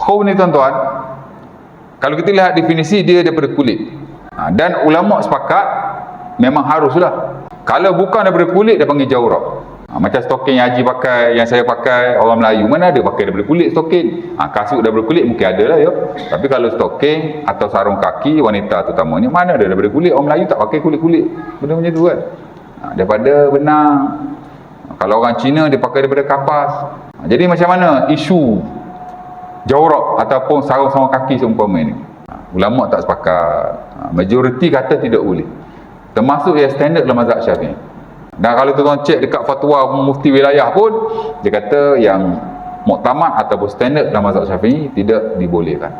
Khuf ni tuan-tuan, kalau kita lihat definisi dia daripada kulit. Dan ulama sepakat memang haruslah. Kalau bukan daripada kulit dia panggil jawrab. Macam stokin yang Haji pakai, yang saya pakai, orang Melayu mana ada pakai daripada kulit stokin. Kasut daripada kulit mungkin ada lah ya. Tapi kalau stokin atau sarung kaki wanita terutamanya, mana ada daripada kulit. Orang Melayu tak pakai kulit-kulit benda macam tu kan. Daripada benang. Kalau orang Cina dia pakai daripada kapas. Jadi macam mana isu jawrab ataupun sarung-sarung kaki seumpama ni? Ulama tak sepakat. Majoriti kata tidak boleh. Termasuk yang standard dalam mazhab Syafi'i. Dan kalau tuan-tuan cek dekat fatwa mufti wilayah pun, dia kata yang muktamad ataupun standard dalam mazhab Syafi'i tidak dibolehkan.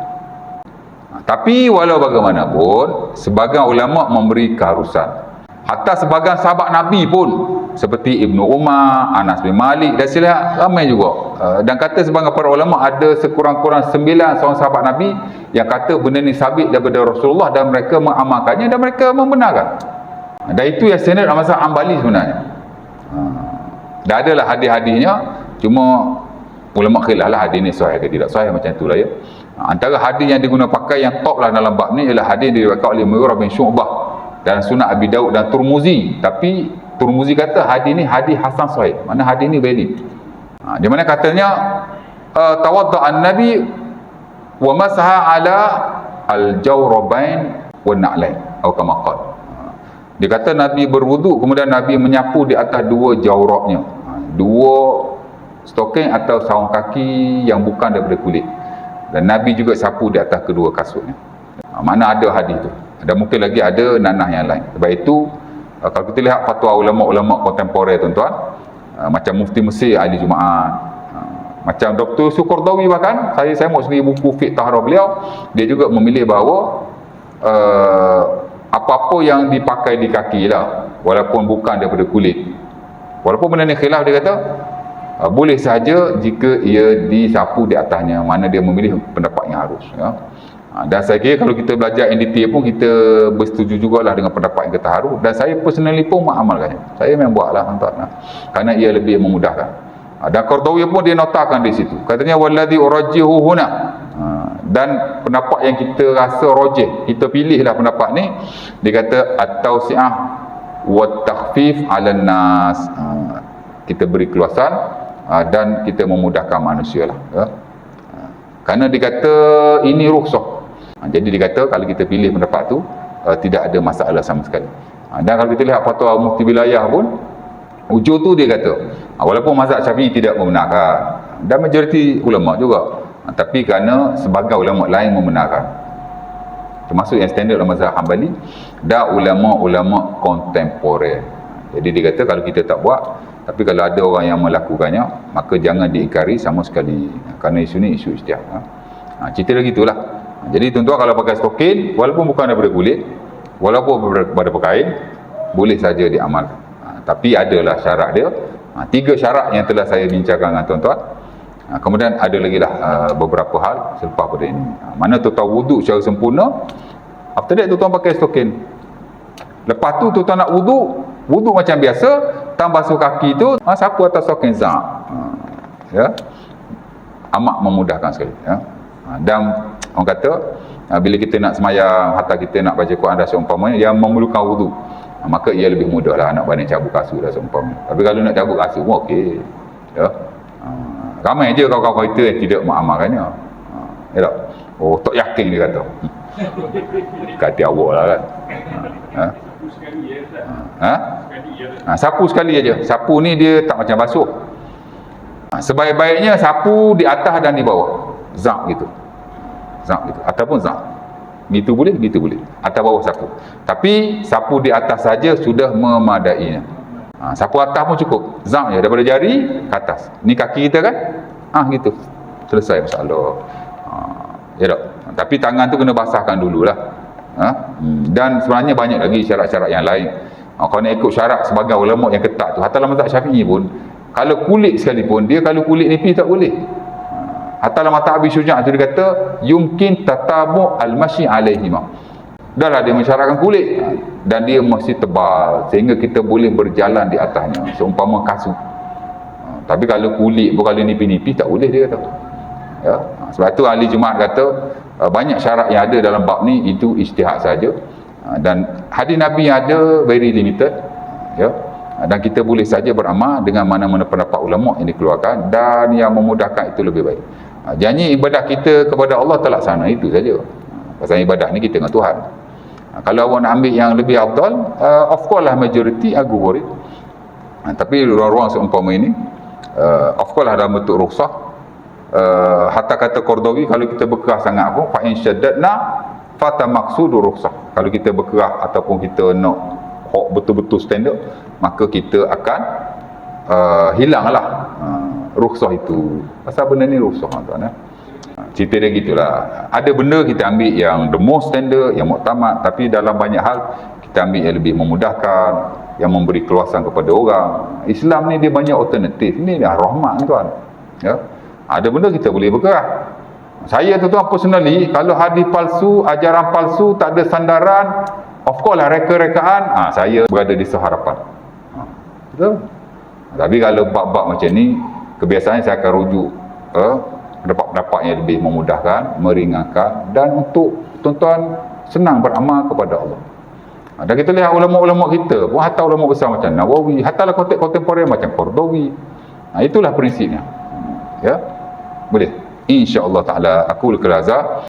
Tapi walau bagaimanapun, sebahagian ulama memberi keharusan. Hatta sebahagian sahabat Nabi pun, seperti Ibnu Umar, Anas bin Malik dan sila ramai juga. Dan kata sebahagian para ulama ada sekurang-kurang 9 seorang sahabat Nabi yang kata benda ni sabit daripada Rasulullah dan mereka mengamalkannya dan mereka membenarkan. Dan itu yang standard dalam mazhab Hanbali sebenarnya. Dah adalah hadis-hadisnya, cuma ulama khilaf lah hadis ni sahih ke tidak sahih, macam itulah ya. Antara hadis yang diguna pakai yang top lah dalam bab ni ialah hadis diriwayatkan oleh Mughirah bin Syu'bah dan Sunan Abi Daud dan Turmuzi. Tapi Turmuzi kata hadis ni hadis hasan sahih. Mana hadis ni valid. Di mana katanya tawadda'an Nabi wa masaha ala al-jawrabain wa na'lain atau kama qala. Dia kata Nabi berwuduk, kemudian Nabi menyapu di atas dua jawrabnya. Dua stoking atau sarung kaki yang bukan daripada kulit. Dan Nabi juga sapu di atas kedua kasutnya. Mana ada hadis tu. Dan mungkin lagi ada nanah yang lain. Sebab itu, kalau kita lihat fatwa ulama-ulama kontemporer tuan-tuan, macam Mufti Mesir Ali Jumaat, macam Dr. Sukordawi bahkan, saya mau sendiri buku Fiqh Taharah beliau, dia juga memilih bahawa apa-apa yang dipakai di kaki lah, walaupun bukan daripada kulit, walaupun benda ni khilaf, dia kata boleh saja jika ia disapu di atasnya. Mana dia memilih pendapat yang harus ya. Dan saya kira kalau kita belajar NDT pun kita bersetuju jugalah dengan pendapat yang kita harus. Dan saya personally pun mengamalkannya. Saya memang buatlah tuan-tuan, kerana ia lebih memudahkan. Dan Qardawi pun dia notakan di situ, katanya walladhi urajjihu huna. Dan pendapat yang kita rasa rajih, kita pilihlah pendapat ni, dia kata at-tawsi'ah wa takhfif 'alan nas. Kita beri keluasan dan kita memudahkan manusia lah ya. Kerana dia kata ini rukhsah. Jadi dia kata kalau kita pilih pendapat tu tidak ada masalah sama sekali. Dan kalau kita lihat fatwa mufti wilayah pun, ujung tu dia kata walaupun mazhab Syafi'i tidak membenarkan, dan majoriti ulama juga, tapi kerana sebagai ulama lain membenarkan, termasuk yang standard dalam mazhab Hanbali dan ulama-ulama kontemporer. Jadi dia kata kalau kita tak buat, tapi kalau ada orang yang melakukannya, maka jangan diingkari sama sekali, kerana isu ni isu ijtihad. Cerita lagi itulah. Jadi tuan-tuan kalau pakai stokin, walaupun bukan daripada kulit, walaupun daripada kain, boleh saja diamalkan. Tapi adalah syarat dia. 3 syarat yang telah saya bincangkan dengan tuan-tuan. Kemudian ada lagi lah beberapa hal selepas pada ini. Mana tuan-tuan wuduk secara sempurna, after that tuan-tuan pakai stokin. Lepas tu tuan-tuan nak wuduk macam biasa, tang basuh kaki tu sapu atas stokin ya. Amat memudahkan sekali ya. Dan orang kata bila kita nak semayang, hatta kita nak baca Quran dah seumpamanya yang memerlukan wuduk, maka ia lebih mudah lah nak banding cabut kasut dah seumpamanya. Tapi kalau nak cabut kasut pun okey ya. Ramai je kawan-kawan kita yang tidak mengamalkannya. Ya tak? Oh, tak yakin dia kata. Kata awak lah kan. Sapu sekali aja. Sapu ni dia tak macam basuh. Sebaik-baiknya sapu di atas dan di bawah. Zak gitu. Ataupun zak. Gitu boleh, gitu boleh. Atas bawah sapu. Tapi sapu di atas saja sudah memadainya. Sapu atas pun cukup. Zak je daripada jari ke atas. Ni kaki kita kan? Gitu. Selesai masalah. Ya tak? Tapi tangan tu kena basahkan dululah. Dan sebenarnya banyak lagi syarat-syarat yang lain. Kalau nak ikut syarat sebagai ulama yang ketat tu, hatta dalam mazhab Syafi'i pun, kalau kulit sekalipun, dia kalau kulit nipis tak boleh. Hatta dalam mazhab Abi Syuja' tu dia kata yumkin tatabu al-masyi alaihima. Dahlah dia mensyaratkan kulit dan dia masih tebal sehingga kita boleh berjalan di atasnya seumpama kasut. Tapi kalau kulit pun kalau nipis-nipis tak boleh dia kata. Ya. Sebab tu ahli Jumaat kata banyak syarat yang ada dalam bab ni itu ijtihad saja. Dan hadis Nabi yang ada very limited, ya. Dan kita boleh saja beramal dengan mana-mana pendapat ulama yang dikeluarkan, dan yang memudahkan itu lebih baik. Janji ibadah kita kepada Allah terlaksana, itu saja. Pasal ibadah ni kita dengan Tuhan. Kalau awak nak ambil yang lebih afdal, of course lah majority aku worry. Tapi ruang-ruang seumpama ini, of course lah dalam bentuk rukhsah. Hatta kata Qardawi, kalau kita berkerah sangat pun, fa in syaddadna fata maqsudur rukhsah. Kalau kita berkerah ataupun kita nak betul-betul standard, maka kita akan hilanglah rukhsah itu. Pasal benda ni rukhsah, tuan-tuan. Cerita dia gitulah. Ada benda kita ambil yang the most standard, yang muktamad, tapi dalam banyak hal kita ambil yang lebih memudahkan, yang memberi keluasan kepada orang. Islam ni dia banyak alternatif. Ini dah rahmat, tuan. Ya. Ada benda kita boleh bergerak. Saya tu personally, kalau hadis palsu, ajaran palsu, tak ada sandaran, of course lah reka-rekaan, saya berada di seharapan. Betul? Tapi kalau bab-bab macam ni, kebiasaannya saya akan rujuk pendapat-pendapat yang lebih memudahkan, meringankan, dan untuk tuan-tuan senang beramal kepada Allah. Dan kita lihat ulama-ulama kita pun, hatta ulama besar macam Nawawi, hatta lah konteks kontemporer macam Qardawi. Itulah prinsipnya. Ya, boleh. InsyaAllah ta'ala aku al-Qalaza.